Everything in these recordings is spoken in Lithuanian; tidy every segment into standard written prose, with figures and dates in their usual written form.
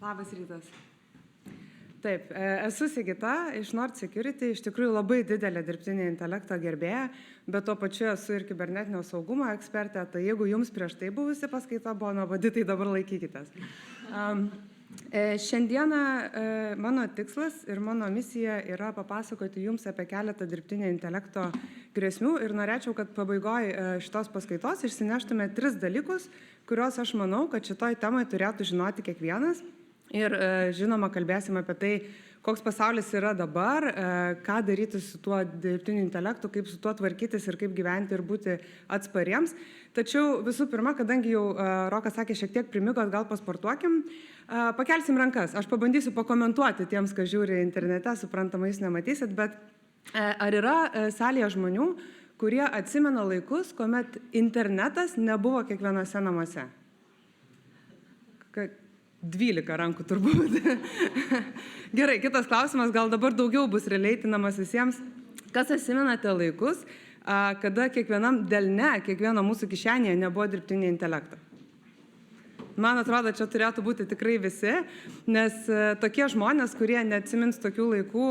Labas rytas. Taip, esu Sigita iš Nord Security, iš tikrųjų labai didelė dirbtinio intelekto gerbėja, bet tuo pačiu esu ir kibernetinio saugumo ekspertė, tai jeigu jums prieš tai buvusi paskaita buvo nuobodi, tai dabar laikykitės. Šiandieną mano tikslas ir mano misija yra papasakoti jums apie keletą dirbtinio intelekto grėsmių ir norėčiau, kad pabaigoje šitos paskaitos išsineštume 3 dalykus, kuriuos aš manau, kad šitoj temai turėtų žinoti kiekvienas. Ir žinoma, kalbėsim apie tai, koks pasaulis yra dabar, ką daryti su tuo dirbtiniu intelektu, kaip su tuo tvarkytis ir kaip gyventi ir būti atspariems. Tačiau visų pirma, kadangi jau Rokas sakė, šiek tiek primigot, gal pasportuokim, pakelsim rankas. Aš pabandysiu pakomentuoti tiems, kas žiūri internete, suprantama, jūs nematysit, bet ar yra salėje žmonių, kurie atsimena laikus, kuomet internetas nebuvo kiekvienose namuose? 12 rankų turbūt. Gerai, kitas klausimas, gal dabar daugiau bus relatinamas visiems. Kas atsimenate laikus, kada kiekvienam delne, kiekvieno mūsų kišenėje nebuvo dirbtinio intelekto? Man atrodo, čia turėtų būti tikrai visi, nes tokie žmonės, kurie neatsimins tokių laikų,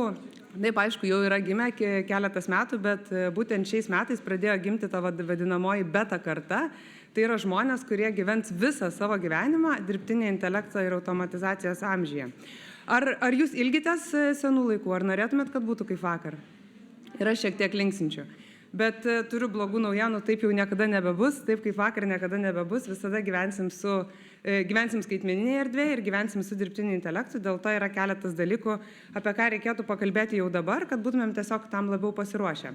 taip aišku, jau yra gimę keletas metų, bet būtent šiais metais pradėjo gimti ta vadinamoji beta karta. Tai yra žmonės, kurie gyvens visą savo gyvenimą dirbtinio intelekto ir automatizacijos amžiuje. Ar jūs ilgitės senų laikų, ar norėtumėt, kad būtų kaip vakar? Ir aš šiek tiek linksinčiau. Bet turiu blogų naujienų, taip jau niekada nebebus, taip kaip vakar niekada nebebus, visada gyvensim skaitmeninėje erdvėje ir gyvensim su dirbtiniu intelektu, dėl to yra keletas dalykų, apie ką reikėtų pakalbėti jau dabar, kad būtumėm tiesiog tam labiau pasiruošę.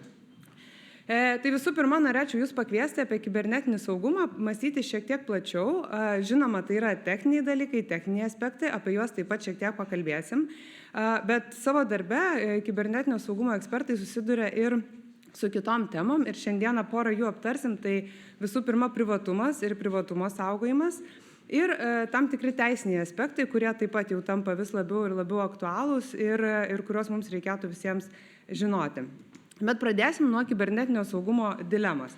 Tai visų pirma, norėčiau jūs pakviesti apie kibernetinį saugumą, mąstyti šiek tiek plačiau. Žinoma, tai yra techniniai dalykai, techniniai aspektai, apie juos taip pat šiek tiek pakalbėsim. Bet savo darbe kibernetinio saugumo ekspertai susiduria ir su kitom temom ir šiandieną porą jų aptarsim. Tai visų pirma privatumas ir privatumo saugojimas ir tam tikri teisiniai aspektai, kurie taip pat jau tampa vis labiau ir labiau aktualūs ir kuriuos mums reikėtų visiems žinoti. Bet pradėsim nuo kibernetinio saugumo dilemos.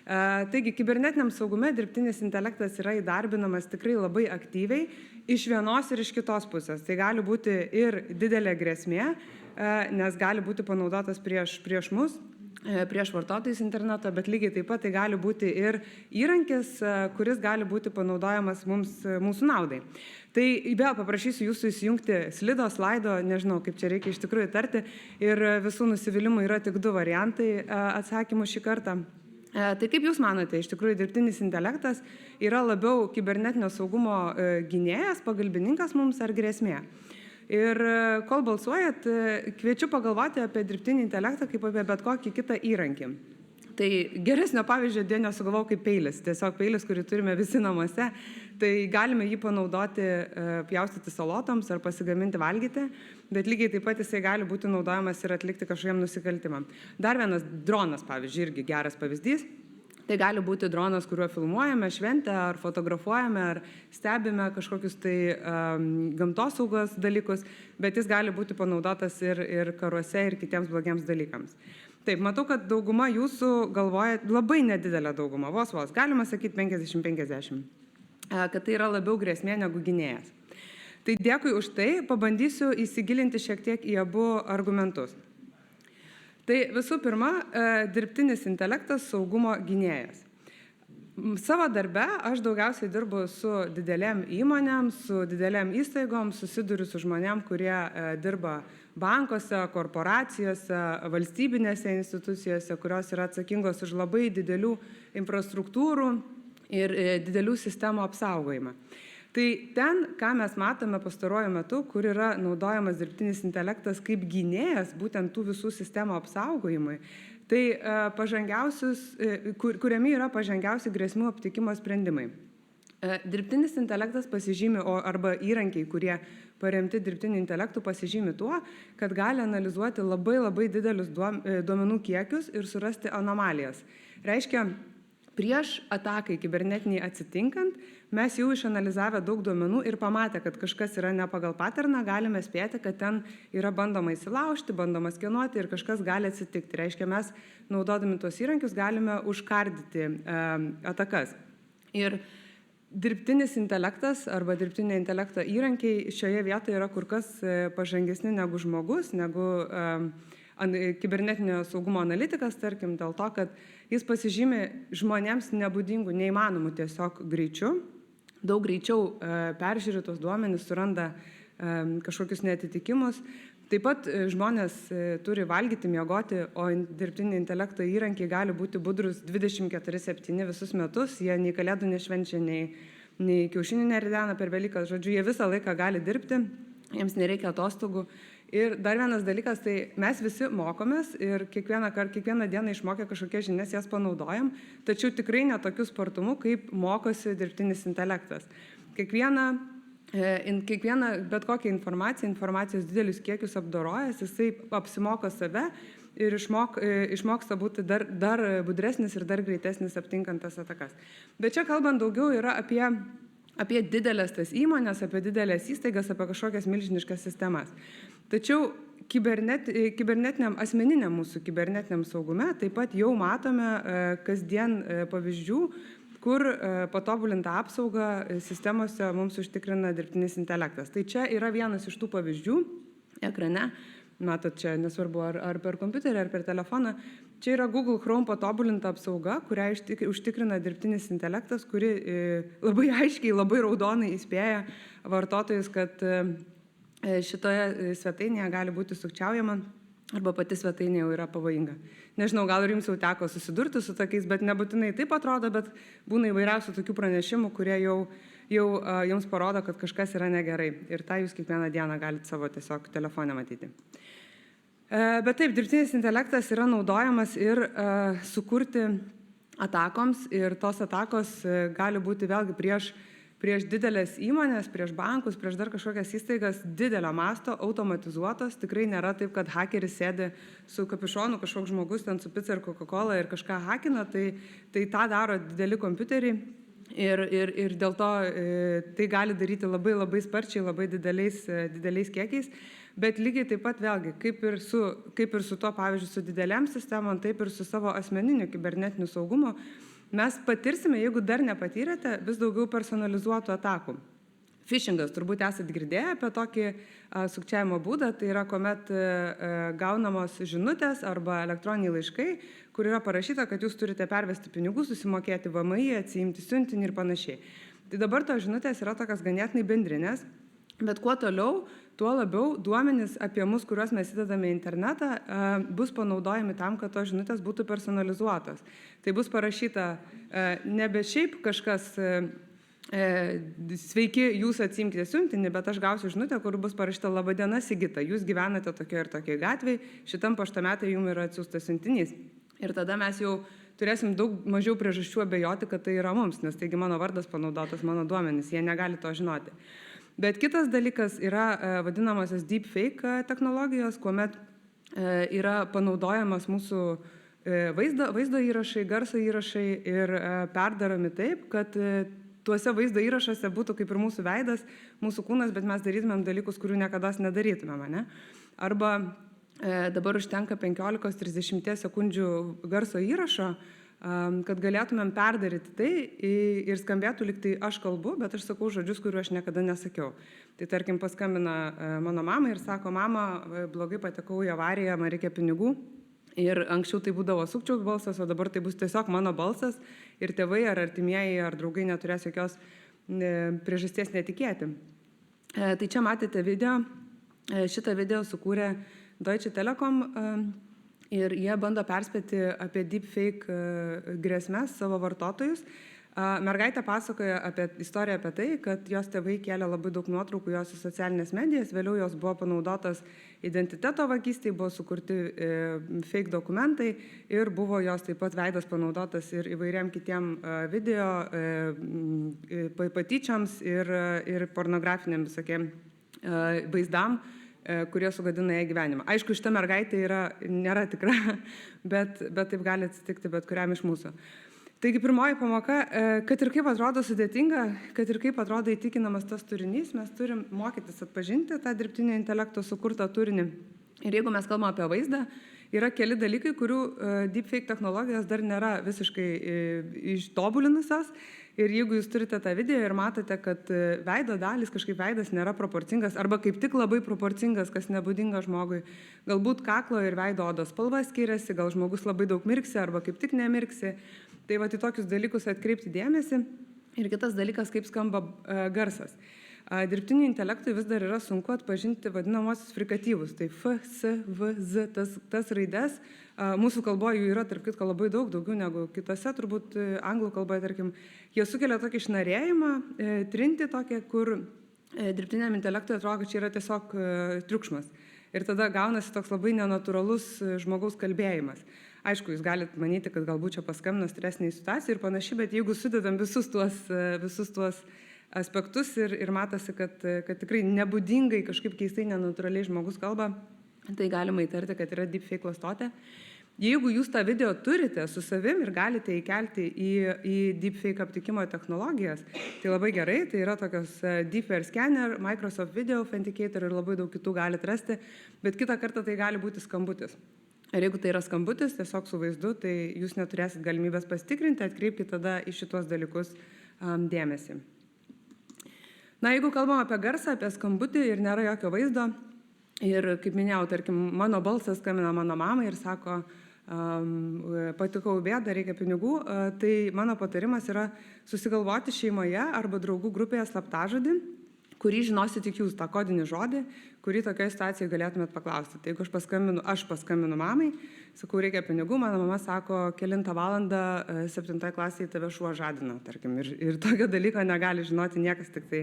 Taigi, kibernetiniam saugume dirbtinis intelektas yra įdarbinamas tikrai labai aktyviai iš vienos ir iš kitos pusės. Tai gali būti ir didelė grėsmė, nes gali būti panaudotas prieš mus, prieš vartotojus interneto, bet lygiai taip pat tai gali būti ir įrankis, kuris gali būti panaudojamas mūsų naudai. Tai vėl paprašysiu jūsų įsijungti slaido, nežinau, kaip čia reikia iš tikrųjų tarti, ir visų nusivylimų yra tik 2 variantai atsakymų šį kartą. Tai kaip jūs manote, iš tikrųjų dirbtinis intelektas yra labiau kibernetinio saugumo gynėjas, pagalbininkas mums ar grėsmė? Ir kol balsuojat, kviečiu pagalvoti apie dirbtinį intelektą kaip apie bet kokį kitą įrankį. Tai geresnio pavyzdžio dėl nesugalvojau kaip peilis. Tiesiog peilis, kurį turime visi namuose, tai galime jį panaudoti pjaustyti salotoms ar pasigaminti valgyti, bet lygiai taip pat jisai gali būti naudojamas ir atlikti kažkokiam nusikaltimam. Dar vienas dronas, pavyzdžiui, irgi geras pavyzdys. Tai gali būti dronas, kuriuo filmuojame šventę, ar fotografuojame, ar stebime kažkokius tai gamtosaugos dalykus, bet jis gali būti panaudotas ir karuose, ir kitiems blogiems dalykams. Taip, matau, kad dauguma jūsų galvoja, labai nedidelė dauguma, vos, galima sakyti 50-50, kad tai yra labiau grėsmė negu gynėjas. Tai dėkui už tai, pabandysiu įsigilinti šiek tiek į abu argumentus. Tai visų pirma, dirbtinis intelektas saugumo gynėjas. Savo darbe aš daugiausiai dirbu su didelėm įmonėm, su didelėm įstaigom, susiduriu su žmonėm, kurie dirba bankuose, korporacijose, valstybinėse institucijose, kurios yra atsakingos už labai didelių infrastruktūrų ir didelių sistemų apsaugojimą. Tai ten, ką mes matome pastaruoju metu, kur yra naudojamas dirbtinis intelektas kaip gynėjas būtent tų visų sistemų apsaugojimui, tai kuriami yra pažangiausi grėsmių aptikimo sprendimai. Dirbtinis intelektas pasižymi, arba įrankiai, kurie paremti dirbtiniu intelektu, pasižymi tuo, kad gali analizuoti labai didelius duomenų kiekius ir surasti anomalijas. Reiškia, prieš atakai kibernetiniai atsitinkant, mes jau išanalizavę daug duomenų ir pamatę, kad kažkas yra ne pagal paterną, galime spėti, kad ten yra bandoma įsilaužti, bandoma skenuoti ir kažkas gali atsitikti. Reiškia, mes naudodami tuos įrankius galime užkardyti atakas. Ir dirbtinis intelektas arba dirbtinio intelekto įrankiai šioje vietoje yra kur kas pažangesni negu žmogus, negu kibernetinio saugumo analitikas, tarkim, dėl to, kad jis pasižymi žmonėms nebūdingų, neįmanomų tiesiog greičiu, daug greičiau peržiūri tos duomenys, suranda kažkokius neatitikimus. Taip pat žmonės turi valgyti, miegoti, o dirbtinio intelekto įrankiai gali būti budrus 24/7 visus metus, jie nei kalėdų nešvenčia, nei kiaušinių neridena per Velykas, žodžiu, jie visą laiką gali dirbti, jiems nereikia atostogų. Ir dar vienas dalykas, tai mes visi mokomės ir kiekvieną dieną išmokę kažkokias žinias jas panaudojam, tačiau tikrai ne tokiu spartumu, kaip mokosi dirbtinis intelektas. Bet kokią informacijos didelius kiekius apdorojęs, jisai apsimoko save ir išmoksta būti dar budresnis ir dar greitesnis aptinkant tas atakas. Bet čia kalbant daugiau yra apie didelės tas įmonės, apie didelės įstaigas, apie kažkokias milžiniškas sistemas. Tačiau kibernetiniam, asmeniniam mūsų kibernetiniam saugume taip pat jau matome kasdien pavyzdžių, kur patobulintą apsaugą sistemose mums užtikrina dirbtinis intelektas. Tai čia yra vienas iš tų pavyzdžių ekrane, matot čia nesvarbu ar per kompiuterį, ar per telefoną, čia yra Google Chrome patobulinta apsauga, kurią užtikrina dirbtinis intelektas, kuri labai aiškiai, labai raudonai įspėja vartotojus, kad šitoje svetainėje gali būti sukčiaujama arba pati svetainė jau yra pavojinga. Nežinau, gal ir jums jau teko susidurti su tokiais, bet nebūtinai taip atrodo, bet būna įvairiausių tokių pranešimų, kurie jau jums parodo, kad kažkas yra negerai. Ir tą jūs kiekvieną dieną galite savo tiesiog telefone matyti. Bet taip, dirbtinis intelektas yra naudojamas ir sukurti atakoms ir tos atakos gali būti vėlgi prieš didelės įmonės, prieš bankus, prieš dar kažkokias įstaigas didelio masto, automatizuotos. Tikrai nėra taip, kad hakeris sėdi su kapišonu, kažkoks žmogus ten su pica ir Coca-Cola ir kažką hakina, tai tą daro dideli kompiuteriai ir dėl to tai gali daryti labai labai sparčiai, labai dideliais kiekiais. Bet lygiai taip pat vėlgi, kaip ir su tuo, pavyzdžiui, su dideliam sistemom, taip ir su savo asmeniniu kibernetiniu saugumu, mes patirsime, jeigu dar nepatyrėte, vis daugiau personalizuotų atakų. Phishingas, turbūt esate girdėję apie tokį sukčiavimo būdą, tai yra kuomet gaunamos žinutės arba elektroniniai laiškai, kur yra parašyta, kad jūs turite pervesti pinigų, susimokėti VMI, atsiimti siuntinį ir panašiai. Tai dabar tos žinutės yra tokios ganėtinai bendrinės, bet kuo toliau, tuo labiau duomenys apie mus, kuriuos mes įdedame į internetą, bus panaudojami tam, kad tos žinutės būtų personalizuotos. Tai bus parašyta nebe šiaip kažkas, sveiki, jūs atsiimkite siuntinį, bet aš gausiu žinutę, kur bus parašyta laba diena Sigita, jūs gyvenate tokioje ir tokioje gatvėje, šitam paštamete jums yra atsiųstas siuntinys. Ir tada mes jau turėsim daug mažiau priežasčių abejoti, kad tai yra mums, nes taigi mano vardas panaudotas, mano duomenys, jie negali to žinoti. Bet kitas dalykas yra vadinamosios deepfake technologijos, kuomet yra panaudojamas mūsų vaizdo įrašai, garso įrašai ir perdaromi taip, kad tuose vaizdo įrašuose būtų kaip ir mūsų veidas, mūsų kūnas, bet mes darytumėm dalykus, kurių niekada nedarytumėm, ne? Arba dabar užtenka 15-30 sekundžių garso įrašo, kad galėtumėm perdaryti tai ir skambėtų lyg tai aš kalbu, bet aš sakau žodžius, kuriuo aš niekada nesakiau. Tai tarkim paskambina mano mama ir sako, mama, blogai patekau į avariją, man reikia pinigų. Ir anksčiau tai būdavo sukčiaus balsas, o dabar tai bus tiesiog mano balsas ir tėvai ar artimieji ar draugai neturės jokios priežasties netikėti. Tai čia matėte video, šitą video sukūrė Deutsche Telekom ir jie bando perspėti apie deepfake grėsmes savo vartotojus. Mergaitė pasakoja istoriją apie tai, kad jos tėvai kėlė labai daug nuotraukų jos į socialinės medijas, vėliau jos buvo panaudotas identiteto vagystei, buvo sukurti fake dokumentai ir buvo jos taip pat veidas panaudotas ir įvairiam kitiem video patyčiams ir pornografiniam visokiem vaizdam, kurie sugadina ją gyvenimą. Aišku, šita mergaitė nėra tikra, bet taip gali atsitikti bet kuriam iš mūsų. Taigi pirmoji pamoka, kad ir kaip atrodo sudėtinga, kad ir kaip atrodo įtikinamas tas turinys, mes turim mokytis atpažinti tą dirbtinio intelekto sukurtą turinį. Ir jeigu mes kalbame apie vaizdą yra keli dalykai, kurių deepfake technologijos dar nėra visiškai ištobulinusios. Ir jeigu jūs turite tą video ir matote, kad veido dalys, kažkaip veidas nėra proporcingas, arba kaip tik labai proporcingas, kas nebūdinga žmogui, galbūt kaklo ir veido odos spalva skiriasi, gal žmogus labai daug mirksi, arba kaip tik nemirksi, tai va, į tokius dalykus atkreipti dėmesį. Ir kitas dalykas, kaip skamba garsas. Dirbtiniu intelektui vis dar yra sunku atpažinti vadinamosius frikatyvus, tai F, S, V, Z, tas raides. Mūsų kalboje jų yra, tarp kitko, labai daug, daugiau negu kitose, turbūt anglų kalboje, tarkim, jie sukelia tokį išnarėjimą, trintį tokią, kur dirbtiniam intelektui atrodo, kad čia yra tiesiog triukšmas. Ir tada gaunasi toks labai nenatūralus žmogaus kalbėjimas. Aišku, jūs galite manyti, kad galbūt čia paskambino stresiniai situacijai ir panašiai, bet jeigu sudedam visus tuos aspektus ir matosi, kad tikrai nebūdingai, kažkaip keistai, nenatūraliai žmogus kalba, tai galima įtarti, kad yra deepfake klastotė. Jeigu jūs tą video turite su savim ir galite įkelti į deepfake aptikimo technologijas, tai labai gerai, tai yra tokios Deepware Scanner, Microsoft Video Authenticator ir labai daug kitų galite rasti, bet kitą kartą tai gali būti skambutis. Ir jeigu tai yra skambutis, tiesiog su vaizdu, tai jūs neturėsit galimybės pasitikrinti, atkreipkite tada į šitos dalykus dėmesį. Na, jeigu kalbam apie garsą, apie skambutį ir nėra jokio vaizdo, ir kaip minėjau, tarkim, mano balsas skambina mano mamai ir sako, patikau į bėdą, reikia pinigų, tai mano patarimas yra susigalvoti šeimoje arba draugų grupėje slaptažodį, kurį žinosi tik jūs, tą kodinį žodį, kurį tokioje situacijoje galėtumėt paklausti. Tai jeigu aš paskambinu mamai, sakau, reikia pinigų, mano mama sako, 9 valandą 7 klasėje tave šuo žadina, tarkim, ir tokio dalyko negali žinoti niekas, tik tai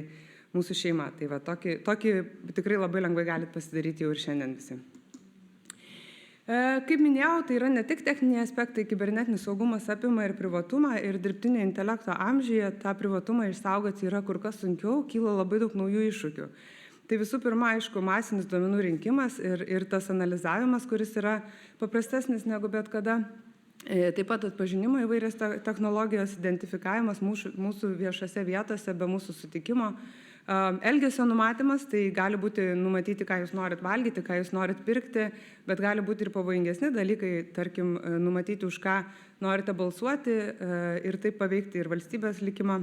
mūsų šeima. Tai va, tokį tikrai labai lengvai galite pasidaryti jau ir šiandien visi. Kaip minėjau, tai yra ne tik techniniai aspektai, kibernetinis saugumas apima ir privatumą, ir dirbtinio intelekto amžiuje tą privatumą išsaugoti yra kur kas sunkiau, kyla labai daug naujų iššūkių. Tai visų pirma, aišku, masinis duomenų rinkimas ir tas analizavimas, kuris yra paprastesnis negu bet kada. Taip pat atpažinimo įvairios technologijos, identifikavimas mūsų viešose vietose be mūsų sutikimo. Elgesio numatymas, tai gali būti numatyti, ką jūs norit valgyti, ką jūs norit pirkti, bet gali būti ir pavojingesni dalykai, tarkim, numatyti, už ką norite balsuoti ir taip paveikti ir valstybės likimą.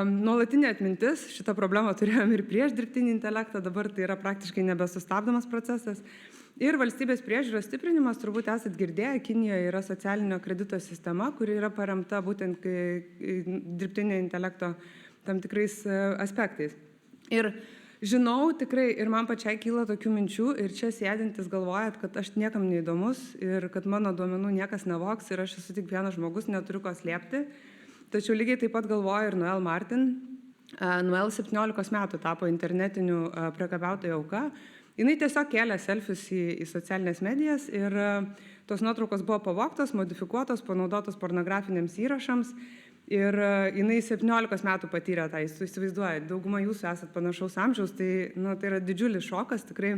Nuolatinė atmintis, šitą problemą turėjom ir prieš dirbtinį intelektą, dabar tai yra praktiškai nebesustabdomas procesas. Ir valstybės priežiūros stiprinimas, turbūt esat girdėję, Kinijoje yra socialinio kredito sistema, kuri yra paremta būtent dirbtinio intelekto tam tikrais aspektais. Ir žinau tikrai, ir man pačiai kyla tokių minčių, ir čia sėdintis galvojat, kad aš niekam neįdomus ir kad mano duomenų niekas nevoks ir aš esu tik vienas žmogus, neturiu ko slėpti. Tačiau lygiai taip pat galvoja ir Noel Martin. Noel 17 metų tapo internetinių priekabiautojų auka. Jinai tiesiog kėlė selfius į socialinės medijas ir tos nuotraukos buvo pavogtos, modifikuotos, panaudotos pornografiniams įrašams. Ir jinai 17 metų patyrė tą, jūs įsivaizduojate, dauguma jūsų esat panašaus amžiaus, tai yra didžiulis šokas tikrai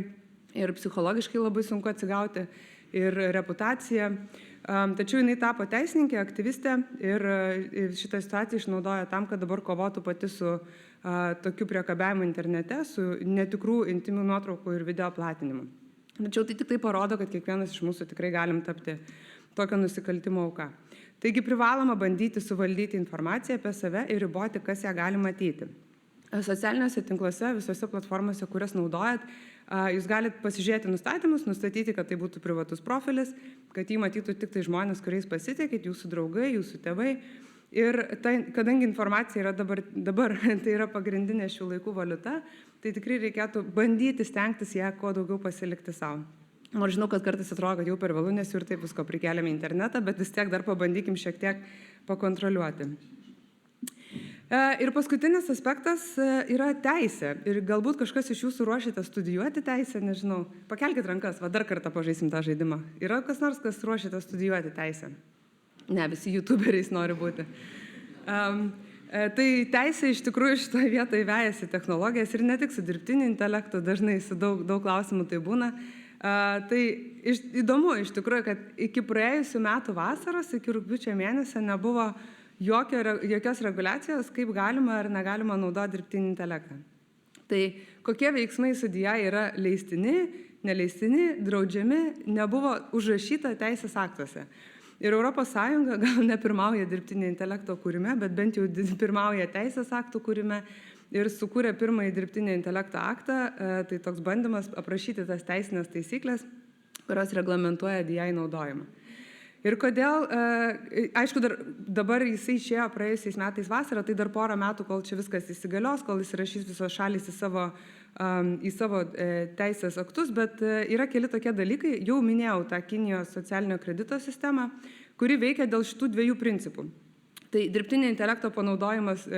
ir psichologiškai labai sunku atsigauti ir reputacija. Tačiau jinai tapo teisininkė, aktyvistė ir šitą situaciją išnaudoja tam, kad dabar kovotų pati su tokiu priekabiavimu internete, su netikrų intimių nuotraukų ir video platinimu. Tačiau tai tik tai parodo, kad kiekvienas iš mūsų tikrai galim tapti tokio nusikaltimo auka. Taigi privaloma bandyti suvaldyti informaciją apie save ir riboti, kas ją gali matyti. Socialiniuose tinkluose, visose platformose, kurias naudojat, jūs galite pasižiūrėti nustatymus, nustatyti, kad tai būtų privatus profilis, kad jį matytų tik tai žmonės, kuriais pasitikit, jūsų draugai, jūsų tėvai. Ir kadangi informacija yra dabar tai yra pagrindinė šių laikų valiuta, tai tikrai reikėtų bandyti stengtis ją kuo daugiau pasilikti savo. Nors žinau, kad kartais atrodo, kad jau per vėlu, nes jau ir taip visko prikeliame į internetą, bet vis tiek dar pabandykim šiek tiek pakontroliuoti. Ir paskutinis aspektas yra teisė. Ir galbūt kažkas iš jūsų ruošiate studijuoti teisę, nežinau. Pakelkite rankas, va dar kartą pažaisim tą žaidimą. Yra kas nors, kas ruošiate studijuoti teisę? Ne, visi youtuberiais nori būti. Tai teisė iš tikrųjų šitoje vietoje vejasi technologijas ir ne tik su dirbtiniu intelektu, dažnai su daug klausimų tai būna. Tai įdomu iš tikrųjų, kad iki praėjusių metų vasaros, iki rugpjūčio mėnesio nebuvo jokios reguliacijos, kaip galima ar negalima naudoti dirbtinį intelektą. Tai kokie veiksmai su DI yra leistini neleistini, draudžiami, nebuvo užrašyta teisės aktuose. Ir ES gal nepirmauja dirbtinio intelekto kūrime, bet bent jau pirmauja teisės aktų kūrime ir sukūrė pirmąjį dirbtinio intelekto aktą, tai toks bandymas aprašyti tas teisinės taisyklės, kurios reglamentuoja DI naudojimą. Ir kodėl, aišku, dabar jisai išėjo praėjusiais metais vasarą, tai dar porą metų, kol čia viskas įsigalios, kol įsirašys visos šalys į savo teisės aktus, bet yra keli tokie dalykai, jau minėjau tą Kinijos socialinio kredito sistemą, kuri veikia dėl šitų dviejų principų. Tai dirbtinio intelekto panaudojimas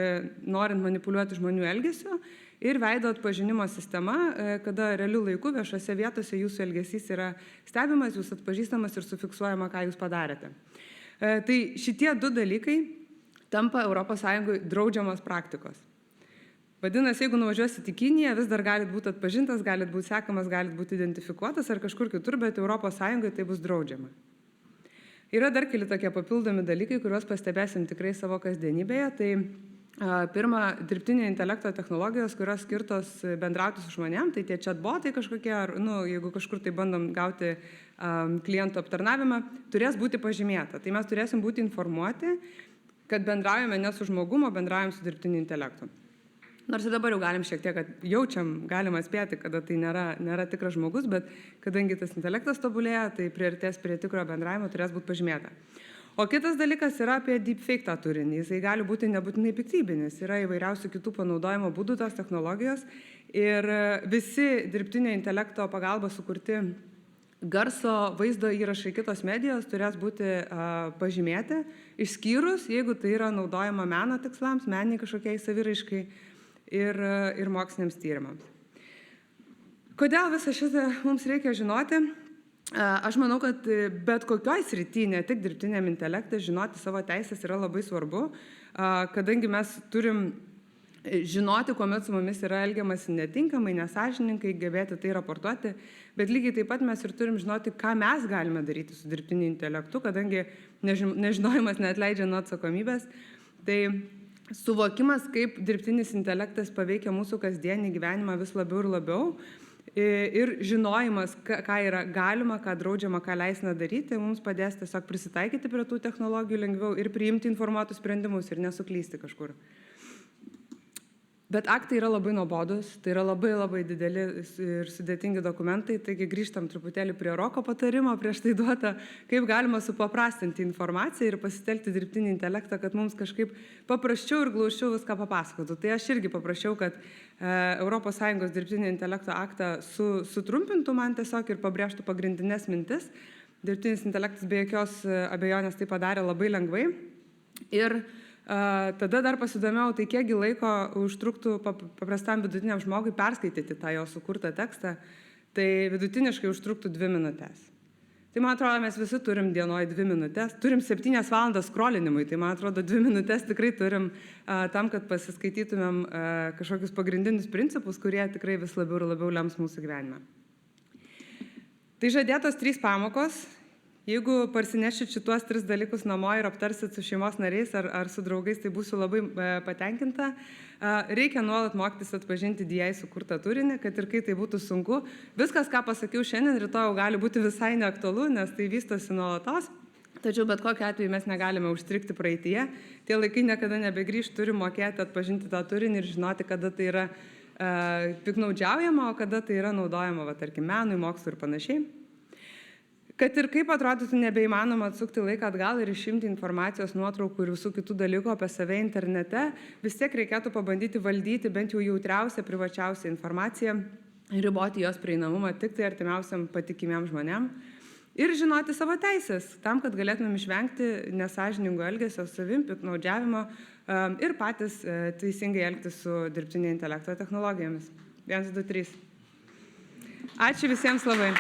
norint manipuliuoti žmonių elgesiu ir veido atpažinimo sistema, kada realiu laiku viešose vietose jūsų elgesys yra stebimas, jūs atpažįstamas ir sufiksuojama, ką jūs padarėte. Tai šitie du dalykai tampa ES draudžiamos praktikos. Vadinasi, jeigu nuvažiuosit į Kiniją, vis dar galit būti atpažintas, galit būti sekamas, galit būti identifikuotas ar kažkur kitur, bet ES tai bus draudžiama. Yra dar keli tokie papildomi dalykai, kuriuos pastebėsim tikrai savo kasdienybėje. Tai pirma, dirbtinio intelekto technologijos, kurios skirtos bendrauti su žmonėm, tai tie chatbotai kažkokie, ar jeigu kažkur tai bandom gauti klientų aptarnavimą, turės būti pažymėta. Tai mes turėsim būti informuoti, kad bendraujame ne su žmogumu, o bendraujam su dirbtiniu intelektu. Nors ir dabar jau galim šiek tiek, kad jaučiam, galim atspėti, kada tai nėra tikras žmogus, bet kadangi tas intelektas tobulėja, tai priartės prie tikro bendravimo turės būti pažymėta. O kitas dalykas yra apie deepfake tą turinį. Jisai gali būti nebūtinai piktybinis, yra įvairiausių kitų panaudojimo būdų tos technologijos ir visi dirbtinio intelekto pagalba sukurti garso, vaizdo įrašai kitos medijos turės būti pažymėti, išskyrus, jeigu tai yra naudojama meno tikslams, meniniai kažkokiai saviraiškai ir moksliniams tyrimams. Kodėl visą šitą mums reikia žinoti? Aš manau, kad bet kokioj srity, ne tik dirbtiniam intelektui, žinoti savo teisės yra labai svarbu, kadangi mes turim žinoti, kuomet su mumis yra elgiamasi netinkamai, nesąžininkai, gebėti tai raportuoti, bet lygiai taip pat mes ir turim žinoti, ką mes galime daryti su dirbtiniu intelektu, kadangi nežinojimas neatleidžia nuo atsakomybės. Tai suvokimas, kaip dirbtinis intelektas paveikia mūsų kasdienį gyvenimą vis labiau ir labiau ir žinojimas, ką yra galima, ką draudžiama, ką leisina daryti, mums padės tiesiog prisitaikyti prie tų technologijų lengviau ir priimti informuotus sprendimus ir nesuklysti kažkur. Bet aktai yra labai nuobodus, tai yra labai dideli ir sudėtingi dokumentai, taigi grįžtam truputėlį prie Roko patarimo prieš tai duotą, kaip galima supaprastinti informaciją ir pasitelkti dirbtinį intelektą, kad mums kažkaip paprasčiau ir glaučiau viską papasakotų. Tai aš irgi paprašiau, kad ES dirbtinio intelekto aktą sutrumpintų man tiesiog ir pabrėžtų pagrindinės mintis. Dirbtinis intelektas be jokios abejonės tai padarė labai lengvai. Ir tada dar pasidomėjau, tai kiekgi laiko užtruktų paprastam vidutiniam žmogui perskaityti tą jo sukurtą tekstą, tai vidutiniškai užtruktų 2 minutės. Tai man atrodo, mes visi turim dienoj 2 minutės, turim 7 valandas skrolinimui, tai man atrodo 2 minutės tikrai turim tam, kad pasiskaitytumėm kažkokius pagrindinius principus, kurie tikrai vis labiau ir labiau lems mūsų gyvenimą. Tai žadėtos 3 pamokos. Jeigu parsinešit šituos 3 dalykus namo ir aptarsit su šeimos nariais ar su draugais, tai būsiu labai patenkinta. Reikia nuolat mokytis atpažinti DI sukurtą turinį, kad ir kai tai būtų sunku. Viskas, ką pasakiau šiandien, rytoj gali būti visai neaktualu, nes tai vystosi nuolatos. Tačiau bet kokiu atveju mes negalime užstrigti praeityje. Tie laikai niekada nebegrįš, turim mokėti atpažinti tą turinį ir žinoti, kada tai yra piktnaudžiaujama, o kada tai yra naudojama, tarkim, menui, mokslui ir panašiai. Kad ir kaip atrodytų nebeįmanoma atsukti laiką atgal ir išimti informacijos, nuotraukų ir visų kitų dalykų apie save internete, vis tiek reikėtų pabandyti valdyti bent jau jautriausią, privačiausią informaciją ir riboti jos prieinamumą tik tai artimiausiam patikimiem žmonėm ir žinoti savo teisės, tam, kad galėtumėm išvengti nesąžiningo elgesio savim, piktnaudžiavimo ir patys teisingai elgtis su dirbtinio intelekto technologijomis. 1, 2, 3. Ačiū visiems labai.